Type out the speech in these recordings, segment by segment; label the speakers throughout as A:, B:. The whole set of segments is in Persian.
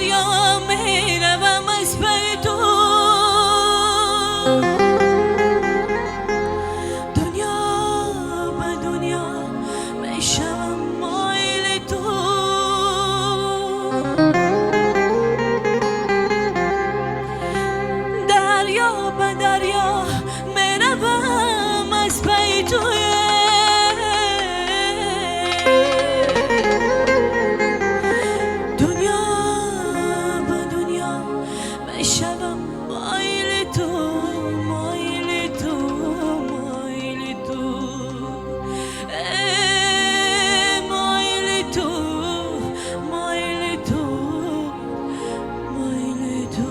A: دریا میروم از پی تو، دنیا به دنیا میشم مایل تو، دریا به دریا میروم از پی تو، شبم مایل تو، مایل تو، مایل تو، مایل تو، مایل تو، مایل تو.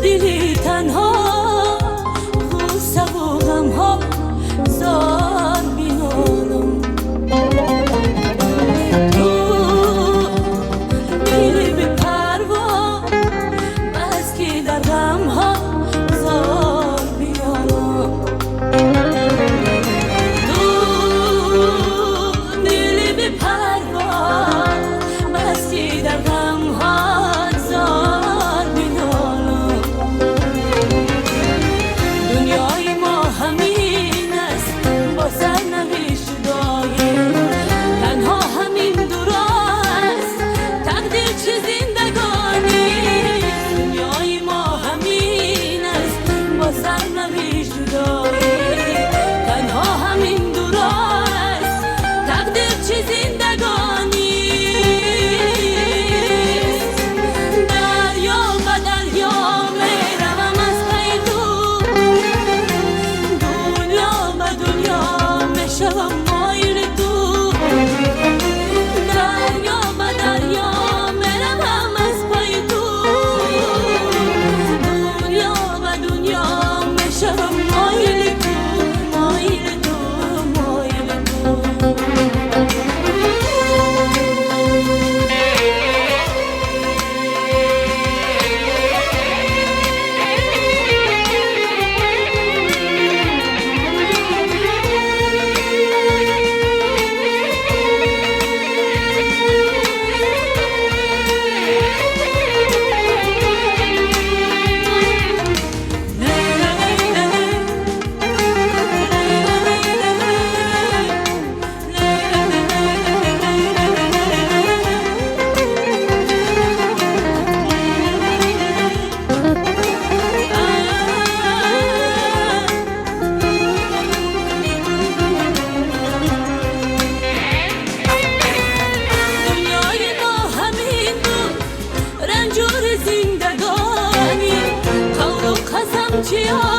A: دلی تنها غصه و غم ها زار میانم، تو دلی بی پروا بس که در غم ها زار میانم، تو دلی بی پروا بس که در غم ها زندگانی قول و قسم چیا